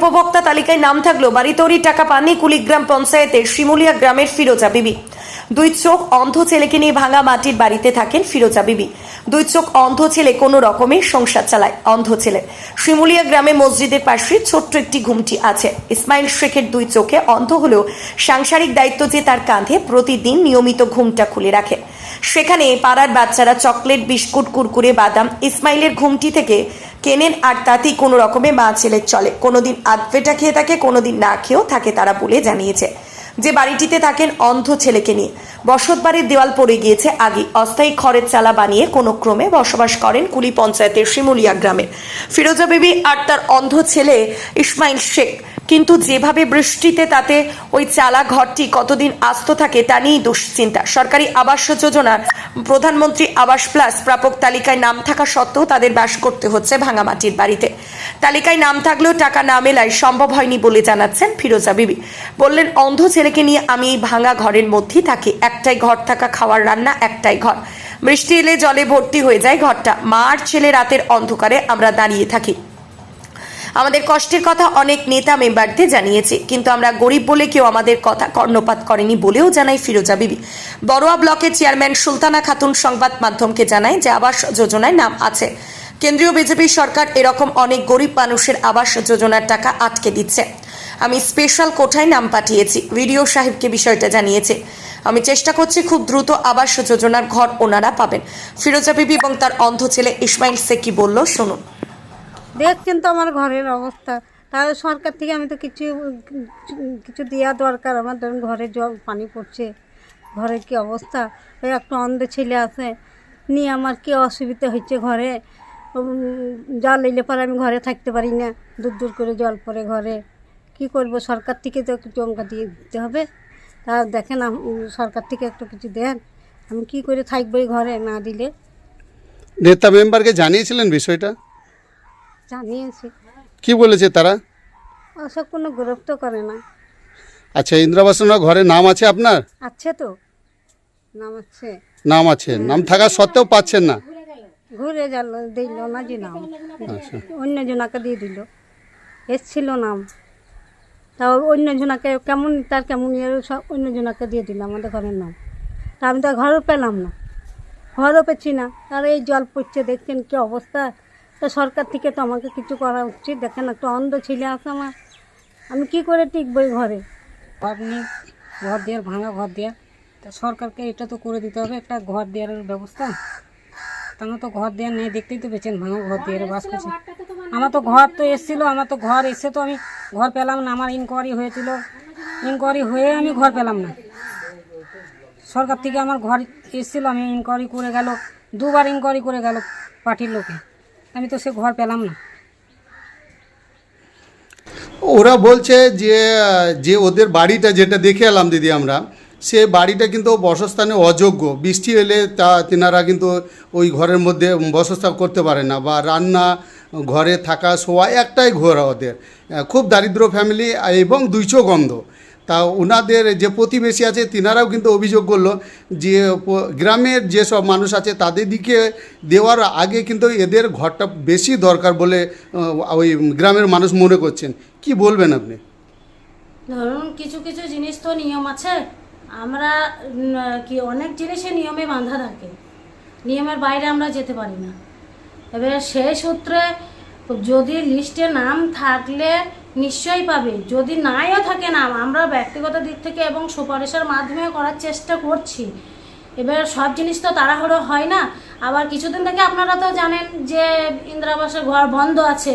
উপভোক্তা তালিকায় নাম থাকলেও বাড়ি তৈরির টাকা পাননি কুলিগ্রাম পঞ্চায়েতের শিমুলিয়া গ্রামের ফিরোজা বিবি। দুই চোখ অন্ধ ছেলেকে নিয়ে ভাঙা মাটির বাড়িতে থাকেন ফিরোজা বিবি। দুই চোখ অন্ধ ছেলে কোনো রকমে সংসার চালায়। অন্ধ ছেলে শিমুলিয়া গ্রামে মসজিদের পাশে ছোট্ট একটি ঘুমটি আছে। ইসমাইল শেখের দুই চোখে অন্ধ হলেও সাংসারিক দায়িত্ব যে তার কাঁধে প্রতিদিন নিয়মিত ঘুমটা খুলে রাখে। সেখানে পাড়ার বাচ্চারা চকলেট, বিস্কুট, কুরকুরে, বাদাম ইসমাইলের ঘুমটি থেকে কেনেন, আর তাতেই কোনো রকমে মা ছেলের চলে। কোনোদিন আধপেটা খেয়ে থাকে, কোনোদিন না খেয়েও থাকে তারা বলে জানিয়েছে। যে বাড়িটিতে থাকেন অন্ধ ছেলেকে নিয়ে, বসত বাড়ির দেওয়াল পড়ে গিয়েছে আগে। অস্থায়ী খড়ের চালা বানিয়ে কোনো ক্রমে বসবাস করেন কুলি পঞ্চায়েতের শিমুলিয়া গ্রামের ফিরোজা বিবি আর তার অন্ধ ছেলে ইসমাইল শেখ। কিন্তু যেভাবে বৃষ্টিতে তাতে ওই চালা ঘরটি কতদিন আস্ত থাকে তা নিয়েই দুশ্চিন্তা। সরকারি আবাস যোজনার প্রধানমন্ত্রী আবাস প্লাস প্রাপক তালিকায় নাম থাকা সত্ত্বেও তাদের বাস করতে হচ্ছে ভাঙা মাটির বাড়িতে। তালিকায় নাম থাকলেও টাকা না মেলায় সম্ভব হয়নি বলে জানাচ্ছেন ফিরোজা বিবি। বললেন, অন্ধ ছেলেকে নিয়ে আমি এই ভাঙা ঘরের মধ্যেই থাকি। একটাই ঘর, থাকা, খাওয়ার, রান্না একটাই ঘর। বৃষ্টি এলে জলে ভর্তি হয়ে যায় ঘরটা। মা আর ছেলে রাতের অন্ধকারে আমরা দাঁড়িয়ে থাকি। আমাদের কষ্টের কথা অনেক নেতা মেম্বারদের জানিয়েছে, কিন্তু আমরা গরিব বলে কেউ আমাদের কথা কর্ণপাত করেনি বলেও জানায় ফিরোজা বিবি। বড়ুয়া ব্লকের চেয়ারম্যান সুলতানা খাতুন সংবাদ মাধ্যমকে জানায় যে আবাস যোজনায় নাম আছে। কেন্দ্রীয় বিজেপি সরকার এরকম অনেক গরিব মানুষের আবাস যোজনার টাকা আটকে দিচ্ছে। আমি স্পেশাল কোটায় নাম পাঠিয়েছি, ভিডিও সাহেবকে বিষয়টা জানিয়েছে। আমি চেষ্টা করছি খুব দ্রুত আবাস যোজনার ঘর ওনারা পাবেন। ফিরোজা বিবি এবং তার অন্ধ ছেলে ইসমাইল শেখ কি বলল শুনুন। দেখছেন তো আমার ঘরের অবস্থা, তাহলে সরকার থেকে আমি তো কিছু দেওয়া দরকার। আমার ধরুন ঘরে জল পানি পড়ছে, ঘরের কি অবস্থা। ওই একটা অন্ধ ছেলে আছে নিয়ে আমার কি অসুবিধা হচ্ছে। ঘরে জল এলে পরে আমি ঘরে থাকতে পারি না, দূর দূর করে জল পড়ে ঘরে। কি করব, সরকার থেকে তো একটু টঙ্কা দিয়ে দিতে হবে। তা দেখেন সরকার থেকে একটু কিছু দেন, আমি কি করে থাকবো এই ঘরে না দিলে। নেতা মেম্বারকে জানিয়েছিলেন বিষয়টা? জানিয়েছি। কি বলেছে তারা? ওসব কোনো গুরুত্ব করে না। আচ্ছা, ইন্দিরাবাসন ঘরে নাম আছে আপনার? আছে তো, নাম আছে। নাম আছে, নাম থাকা সত্ত্বেও পাচ্ছেন না? ঘুরে গেল, দিল না যে নাম, আচ্ছা, অন্য জনাকে দিয়ে দিল। এসছিল নাম, তাও অন্য জনাকে কেমন তার কেমন সব অন্য জনাকে দিয়ে দিল আমাদের ঘরের নাম। তা আমি তো ঘরও পেলাম না, ঘরও পেছি না। আর এই জল পড়ছে, দেখছেন কী অবস্থা। তো সরকার থেকে তো আমাকে কিছু করা উচিত। দেখেন একটা অন্ধ ছেলে আছে আমার, আমি কি করে টিকবো এই ঘরে। ঘর নেই, ঘর দেওয়ার, ভাঙা ঘর দেওয়ার। তা সরকারকে এটা তো করে দিতে হবে, একটা ঘর দেওয়ার ব্যবস্থা। তেমন তো ঘর দেওয়ার নেই, দেখতেই তো পেয়েছেন ভাঙা ঘর দেওয়ার বাস করছে। আমার তো ঘর তো এসেছিলো, আমার তো ঘর এসে তো আমি ঘর পেলাম না। আমার ইনকোয়ারি হয়েছিল, ইনকোয়ারি হয়ে আমি ঘর পেলাম না। সরকার থেকে আমার ঘর এসেছিলো, আমি ইনকোয়ারি করে গেল, দুবার ইনকোয়ারি করে গেল পার্টির লোকে, আমি তো সে ঘর পেলাম না। ওরা বলছে যে যে ওদের বাড়িটা যেটা দেখে এলাম দিদি আমরা, সে বাড়িটা কিন্তু বাসস্থানে অযোগ্য। বৃষ্টি এলে তিনারা কিন্তু ওই ঘরের মধ্যে বাসস্থান করতে পারে না, বা রান্না, ঘরে থাকা, শোয়া একটাই ঘর ওদের। খুব দারিদ্র ফ্যামিলি এবং দুই চোখ অন্ধ। তা ওনাদের যে প্রতিবেশী আছে তিনারাও কিন্তু অভিযোগ করলো যে গ্রামের যেসব মানুষ আছে তাদের দিকে দেওয়ার আগে কিন্তু এদের ঘরটা বেশি দরকার বলে ওই গ্রামের মানুষ মনে করছেন। কি বলবেন আপনি? ধরুন কিছু কিছু জিনিস তো নিয়ম আছে, আমরা কি অনেক জিনিসে নিয়মে বাঁধা থাকে, নিয়মের বাইরে আমরা যেতে পারি না। এবার সেই সূত্রে যদি লিস্টে নাম থাকলে নিশ্চয়ই পাবে, যদি নাইও থাকে নাম, আমরা ব্যক্তিগত দিক থেকে এবং সুপারিশের মাধ্যমে করার চেষ্টা করছি। এবার সব জিনিস তো তাড়াহুড়ো হয় না। আবার কিছুদিন থেকে আপনারা তো জানেন যে ইন্দিরাবাসের ঘর বন্ধ আছে।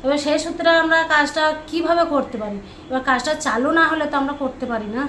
এবার সেই সূত্রে আমরা কাজটা কিভাবে করতে পারি, এবার কাজটা চালু না হলে তো আমরা করতে পারি না।